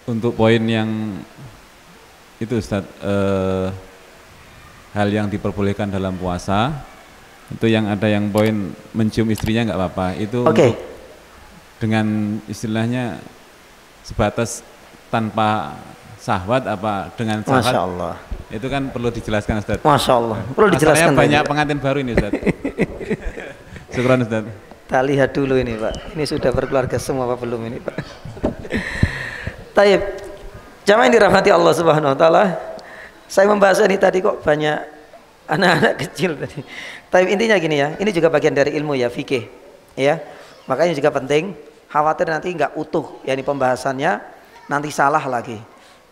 untuk poin yang itu Ustaz, hal yang diperbolehkan dalam puasa itu yang ada yang poin mencium istrinya nggak apa-apa itu Oke. untuk dengan istilahnya sebatas tanpa syahwat apa dengan Masya syahwat Allah. itu kan perlu dijelaskan Ustaz. Masya Allah. Perlu Masalahnya dijelaskan banyak tadi. pengantin baru ini Ustaz. Syukran Ustaz. Kita lihat dulu ini Pak. Ini sudah berkeluarga semua apa belum ini Pak? Taib. Jamaah yang dirahmati Allah Subhanahu wa taala. Saya membahas ini tadi kok banyak anak-anak kecil tadi. Tapi intinya gini ya, ini juga bagian dari ilmu ya, fikih. Ya. Makanya juga penting, khawatir nanti nggak utuh yakni pembahasannya, nanti salah lagi.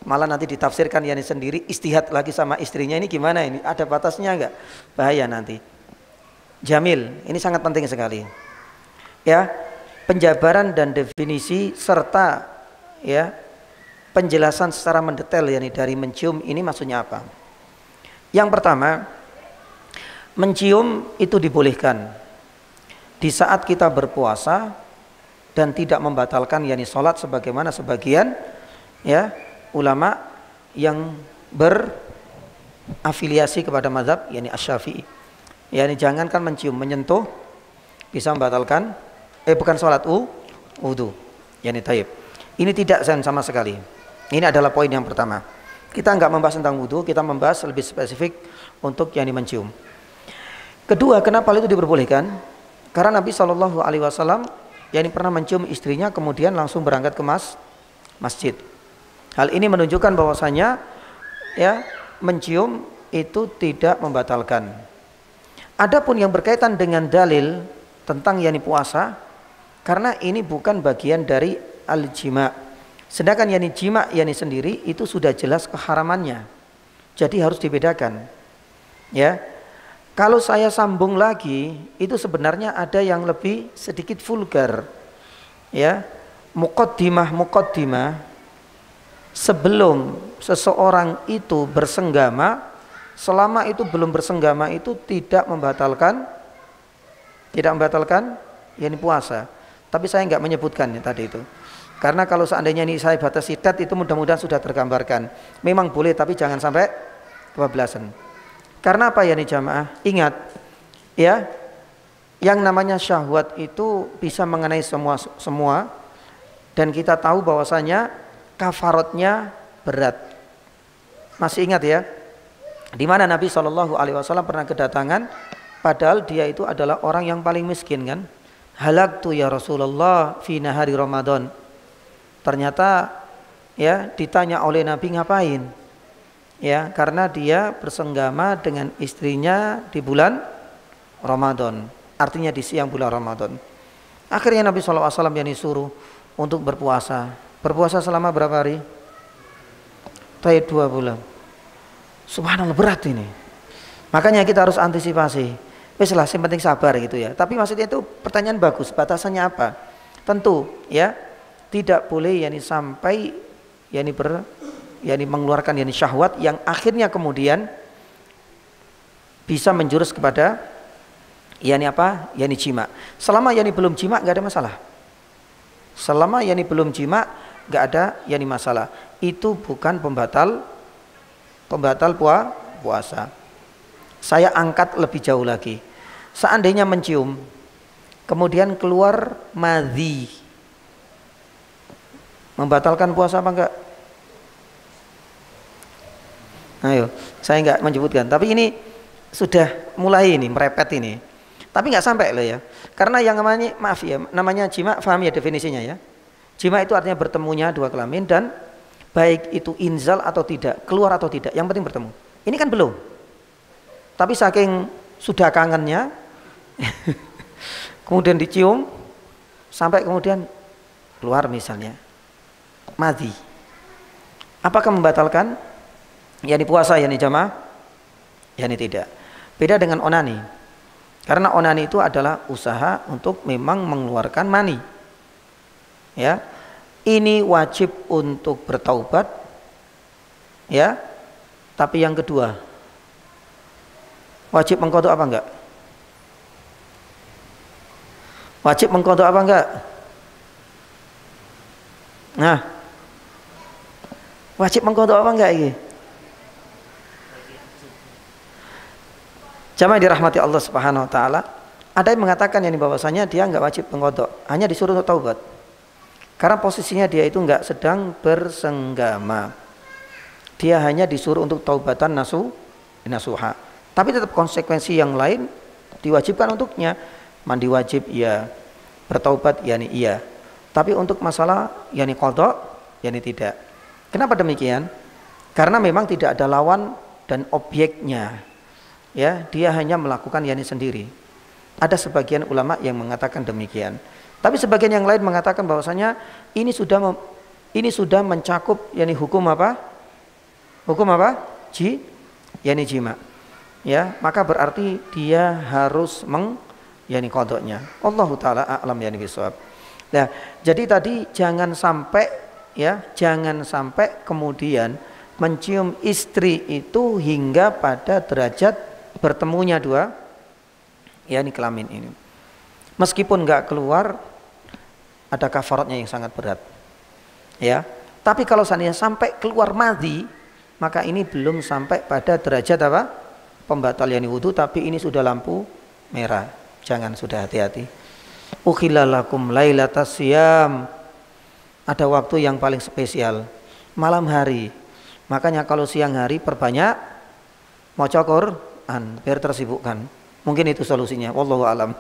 Malah nanti ditafsirkan yakni sendiri, istihad lagi sama istrinya, ini gimana ini? Ada batasnya nggak? Bahaya nanti. Jamil, ini sangat penting sekali. Ya, penjabaran dan definisi serta ya penjelasan secara mendetail yakni dari mencium ini maksudnya apa? Yang pertama, mencium itu dibolehkan di saat kita berpuasa dan tidak membatalkan yakni sholat sebagaimana sebagian ya ulama yang berafiliasi kepada mazhab yakni Asy-Syafi'i. Yakni jangankan mencium, menyentuh bisa membatalkan bukan sholat wudu yakni taib. Ini tidak sama sekali. Ini adalah poin yang pertama. Kita enggak membahas tentang wudu, kita membahas lebih spesifik untuk yakni mencium. Kedua, kenapa itu diperbolehkan? Karena Nabi SAW yakni pernah mencium istrinya kemudian langsung berangkat ke masjid. Hal ini menunjukkan bahwasanya ya mencium itu tidak membatalkan. Adapun yang berkaitan dengan dalil tentang yakni puasa, karena ini bukan bagian dari al-jima'. Sedangkan yakni jima' yakni sendiri itu sudah jelas keharamannya. Jadi harus dibedakan. Ya. Kalau saya sambung lagi, itu sebenarnya ada yang lebih sedikit vulgar. Ya. Muqaddimah sebelum seseorang itu bersenggama, selama itu belum bersenggama itu tidak membatalkan yakni puasa. Tapi saya enggak menyebutkan ya, tadi itu. Karena kalau seandainya ini saya batasi tet itu mudah-mudahan sudah tergambarkan. Memang boleh tapi jangan sampai kebablasan. Karena apa ya nih jamaah? Ingat ya, yang namanya syahwat itu bisa mengenai semua dan kita tahu bahwasanya kafaratnya berat. Masih ingat ya? Di mana Nabi SAW pernah kedatangan padahal dia itu adalah orang yang paling miskin kan? Halaktu ya Rasulullah fi nahari Ramadan. Ternyata ya ditanya oleh Nabi ngapain? Ya, karena dia bersenggama dengan istrinya di bulan Ramadan. Artinya di siang bulan Ramadan. Akhirnya Nabi SAW yang disuruh untuk berpuasa. Berpuasa selama berapa hari? Taib 2 bulan. Subhanallah, berat ini. Makanya kita harus antisipasi. Wes lah, yang penting sabar gitu ya. Tapi maksudnya itu pertanyaan bagus. Batasannya apa? Tentu ya. Tidak boleh yakni sampai yakni mengeluarkan yakni syahwat yang akhirnya kemudian bisa menjurus kepada yakni apa? Yakni jima. Selama yakni belum jima enggak ada masalah. Selama yakni belum jima enggak ada yakni masalah. Itu bukan pembatal puasa. Saya angkat lebih jauh lagi. Seandainya mencium kemudian keluar madhi, membatalkan puasa apa enggak? Ayo, saya enggak menyebutkan. Tapi ini sudah mulai ini merepet ini. Tapi enggak sampai loh ya. Karena yang namanya namanya jima, paham ya definisinya ya. Jima itu artinya bertemunya dua kelamin dan baik itu inzal atau tidak, keluar atau tidak, yang penting bertemu. Ini kan belum. Tapi saking sudah kangennya kemudian dicium sampai kemudian keluar misalnya madhi. Apakah membatalkan? Yani puasa yani jamaah? Yani tidak. Beda dengan onani. Karena onani itu adalah usaha untuk memang mengeluarkan mani. Ya. Ini wajib untuk bertaubat. Ya. Tapi yang kedua, wajib mengqadha apa enggak? Wajib mengqadha apa enggak? Nah, Wajib mengqadha apa enggak ini? Jamaah dirahmati Allah Subhanahu wa taala, ada yang mengatakan yang bahwasanya dia enggak wajib mengqadha, hanya disuruh untuk taubat. Karena posisinya dia itu enggak sedang bersenggama. Dia hanya disuruh untuk taubatan nasuha. Tapi tetap konsekuensi yang lain diwajibkan untuknya. Mandi wajib iya, bertaubat yakni iya. Tapi untuk masalah yakni qadha yakni tidak. Kenapa demikian? Karena memang tidak ada lawan dan objeknya. Ya, dia hanya melakukan yakni sendiri. Ada sebagian ulama yang mengatakan demikian. Tapi sebagian yang lain mengatakan bahwasanya ini sudah mencakup yakni hukum apa? Hukum apa? yakni jima. Ya, maka berarti dia harus yakni qadha-nya. Allahu taala a'lam yakni bisawab. Nah, jadi tadi jangan sampai kemudian mencium istri itu hingga pada derajat bertemunya dua yakni kelamin ini. Meskipun enggak keluar, ada kafaratnya yang sangat berat. Ya. Tapi kalau seandainya sampai keluar madhi, maka ini belum sampai pada derajat apa? Pembatal yakni wudu, tapi ini sudah lampu merah. Jangan, sudah hati-hati. Ukhilla lakum lailatas siyam. Ada waktu yang paling spesial, malam hari. Makanya kalau siang hari perbanyak maca Quran biar tersibukkan. Mungkin itu solusinya. Wallahu alam.